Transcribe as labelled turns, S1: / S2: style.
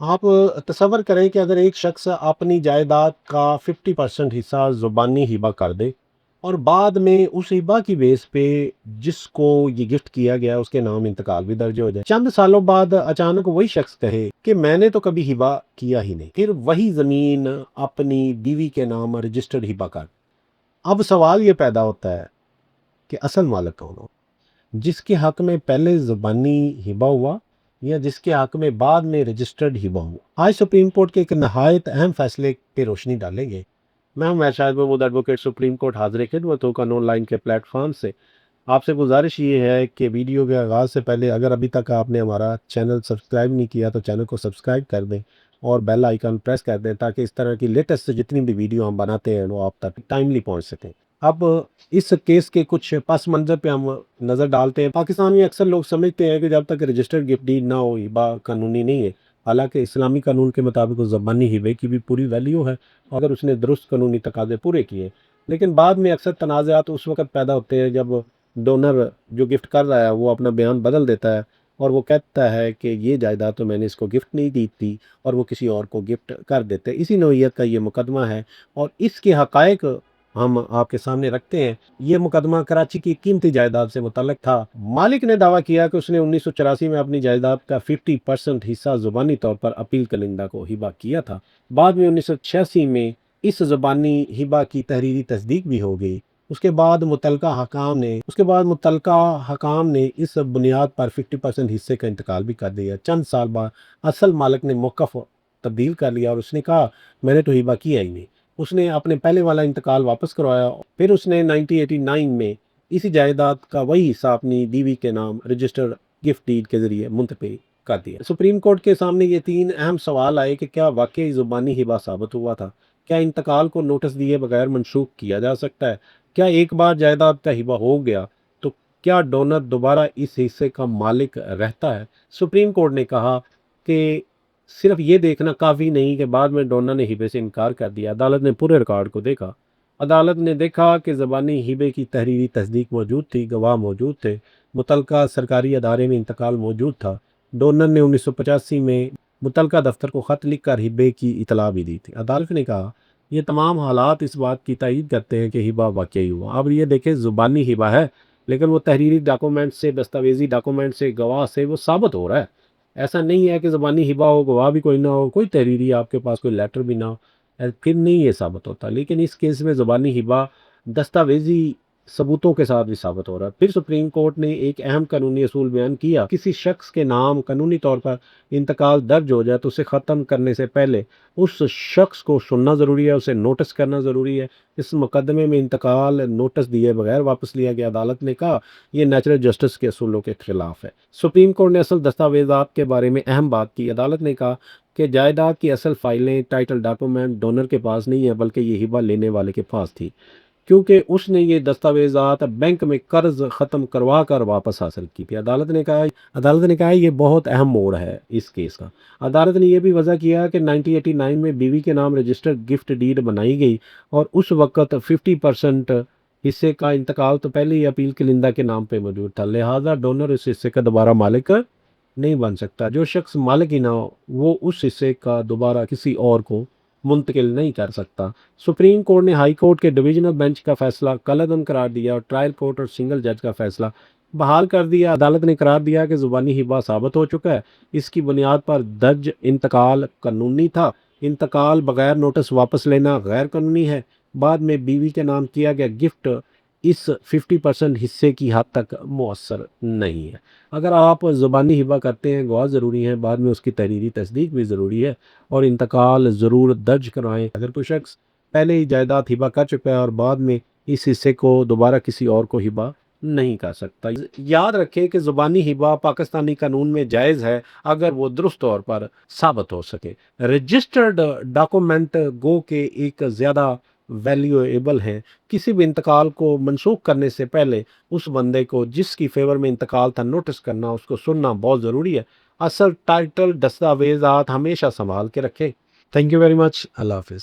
S1: آپ تصور کریں کہ اگر ایک شخص اپنی جائیداد کا 50% حصہ زبانی ہبہ کر دے اور بعد میں اس ہبہ کی بیس پہ جس کو یہ گفٹ کیا گیا اس کے نام انتقال بھی درج ہو جائے، چند سالوں بعد اچانک وہی شخص کہے کہ میں نے تو کبھی ہبہ کیا ہی نہیں، پھر وہی زمین اپنی بیوی کے نام رجسٹرڈ ہبہ کر، اب سوال یہ پیدا ہوتا ہے کہ اصل مالک کون ہو؟ جس کے حق میں پہلے زبانی ہبہ ہوا یا جس کے حق میں بعد میں رجسٹرڈ ہبہ ہوا؟ آج سپریم کورٹ کے ایک نہایت اہم فیصلے پہ روشنی ڈالیں گے۔ میں ہوں شاہد محمود ایڈوکیٹ، سپریم کورٹ حاضر خدمت ہوں قانون لائن کے پلیٹ فارم سے۔ آپ سے گزارش یہ ہے کہ ویڈیو کے آغاز سے پہلے اگر ابھی تک آپ نے ہمارا چینل سبسکرائب نہیں کیا تو چینل کو سبسکرائب کر دیں اور بیل آئیکن پریس کر دیں تاکہ اس طرح کی لیٹسٹ جتنی بھی ویڈیو ہم بناتے ہیں وہ آپ تک ٹائملی پہنچ سکیں۔ اب اس کیس کے کچھ پس منظر پہ ہم نظر ڈالتے ہیں۔ پاکستان میں اکثر لوگ سمجھتے ہیں کہ جب تک رجسٹرڈ گفٹ ڈیڈ نہ ہو ہبہ قانونی نہیں ہے، حالانکہ اسلامی قانون کے مطابق اس زبانی ہبے کی بھی پوری ویلیو ہے اگر اس نے درست قانونی تقاضے پورے کیے۔ لیکن بعد میں اکثر تنازعات اس وقت پیدا ہوتے ہیں جب ڈونر جو گفٹ کر رہا ہے وہ اپنا بیان بدل دیتا ہے اور وہ کہتا ہے کہ یہ جائیداد تو میں نے اس کو گفٹ نہیں دی تھی، اور وہ کسی اور کو گفٹ کر دیتے۔ اسی نوعیت کا یہ مقدمہ ہے اور اس کے حقائق ہم آپ کے سامنے رکھتے ہیں۔ یہ مقدمہ کراچی کی قیمتی جائیداد سے متعلق تھا۔ مالک نے دعویٰ کیا کہ اس نے 1984 میں اپنی جائیداد کا 50% حصہ زبانی طور پر اپیل کنندہ کو ہبہ کیا تھا۔ بعد میں 1986 میں اس زبانی ہبہ کی تحریری تصدیق بھی ہو گئی۔ اس کے بعد متعلقہ حکام نے اس بنیاد پر 50% حصے کا انتقال بھی کر دیا۔ چند سال بعد اصل مالک نے موقف تبدیل کر لیا اور اس نے کہا میں نے تو ہبہ کیا ہی نہیں۔ اس نے اپنے پہلے والا انتقال واپس کروایا، پھر اس نے 1989 میں اسی جائیداد کا وہی حصہ اپنی بیوی کے نام رجسٹرڈ گفٹ ڈیڈ کے ذریعے منتقل کر دیا۔ سپریم کورٹ کے سامنے یہ تین اہم سوال آئے کہ کیا واقعی زبانی ہبہ ثابت ہوا تھا؟ کیا انتقال کو نوٹس دیے بغیر منسوخ کیا جا سکتا ہے؟ کیا ایک بار جائیداد کا ہبہ ہو گیا تو کیا ڈونر دوبارہ اس حصے کا مالک رہتا ہے؟ سپریم کورٹ نے کہا کہ صرف یہ دیکھنا کافی نہیں کہ بعد میں ڈونر نے ہبے سے انکار کر دیا۔ عدالت نے پورے ریکارڈ کو دیکھا۔ عدالت نے دیکھا کہ زبانی ہبے کی تحریری تصدیق موجود تھی، گواہ موجود تھے، متعلقہ سرکاری ادارے میں انتقال موجود تھا۔ ڈونر نے 1985 میں متعلقہ دفتر کو خط لکھ کر ہبے کی اطلاع بھی دی تھی۔ عدالت نے کہا یہ تمام حالات اس بات کی تائید کرتے ہیں کہ ہبہ واقعی ہوا۔ اب یہ دیکھیں زبانی ہبہ ہے لیکن وہ تحریری ڈاکومنٹ سے، دستاویزی ڈاکومنٹ سے، گواہ سے وہ ثابت ہو رہا ہے۔ ایسا نہیں ہے کہ زبانی ہبہ ہو، گواہ بھی کوئی نہ ہو، کوئی تحریری آپ کے پاس کوئی لیٹر بھی نہ ہو، پھر نہیں یہ ثابت ہوتا۔ لیکن اس کیس میں زبانی ہبہ دستاویزی ثبوتوں کے ساتھ بھی ثابت ہو رہا ہے۔ پھر سپریم کورٹ نے ایک اہم قانونی اصول بیان کیا، کسی شخص کے نام قانونی طور پر انتقال درج ہو جائے تو اسے ختم کرنے سے پہلے اس شخص کو سننا ضروری ہے، اسے نوٹس کرنا ضروری ہے۔ اس مقدمے میں انتقال نوٹس دیے بغیر واپس لیا گیا۔ عدالت نے کہا یہ نیچرل جسٹس کے اصولوں کے خلاف ہے۔ سپریم کورٹ نے اصل دستاویزات کے بارے میں اہم بات کی۔ عدالت نے کہا کہ جائیداد کی اصل فائلیں، ٹائٹل ڈاکومنٹ ڈونر کے پاس نہیں ہے بلکہ یہ ہبہ لینے والے کے پاس تھی، کیونکہ اس نے یہ دستاویزات بینک میں قرض ختم کروا کر واپس حاصل کی تھی۔ عدالت نے کہا یہ بہت اہم موڑ ہے اس کیس کا۔ عدالت نے یہ بھی وضع کیا کہ 1989 میں بیوی کے نام رجسٹرڈ گفٹ ڈیڈ بنائی گئی اور اس وقت 50% حصے کا انتقال تو پہلے ہی اپیل کنندہ کے نام پہ موجود تھا، لہٰذا ڈونر اس حصے کا دوبارہ مالک نہیں بن سکتا۔ جو شخص مالک ہی نہ ہو وہ اس حصے کا دوبارہ کسی اور کو منتقل نہیں کر سکتا۔ سپریم کورٹ نے ہائی کورٹ کے ڈویژنل بینچ کا فیصلہ کالعدم قرار دیا اور ٹرائل کورٹ اور سنگل جج کا فیصلہ بحال کر دیا۔ عدالت نے قرار دیا کہ زبانی ہبہ ثابت ہو چکا ہے، اس کی بنیاد پر درج انتقال قانونی تھا، انتقال بغیر نوٹس واپس لینا غیر قانونی ہے۔ بعد میں بیوی کے نام کیا گیا گفٹ اس 50% حصے کی حد تک مؤثر نہیں ہے۔ اگر آپ زبانی ہبہ کرتے ہیں گواہ ضروری ہیں، بعد میں اس کی تحریری تصدیق بھی ضروری ہے اور انتقال ضرور درج کروائیں۔ اگر کوئی شخص پہلے ہی جائیداد ہبہ کر چکا ہے اور بعد میں اس حصے کو دوبارہ کسی اور کو ہبہ نہیں کر سکتا۔ یاد رکھیں کہ زبانی ہبہ پاکستانی قانون میں جائز ہے اگر وہ درست طور پر ثابت ہو سکے۔ رجسٹرڈ ڈاکومنٹ گو کے ایک زیادہ ویلیویبل ہیں۔ کسی بھی انتقال کو منسوخ کرنے سے پہلے اس بندے کو جس کی فیور میں انتقال تھا نوٹس کرنا، اس کو سننا بہت ضروری ہے۔ اصل ٹائٹل دستاویزات ہمیشہ سنبھال کے رکھیں۔ Thank you very much. اللہ حافظ۔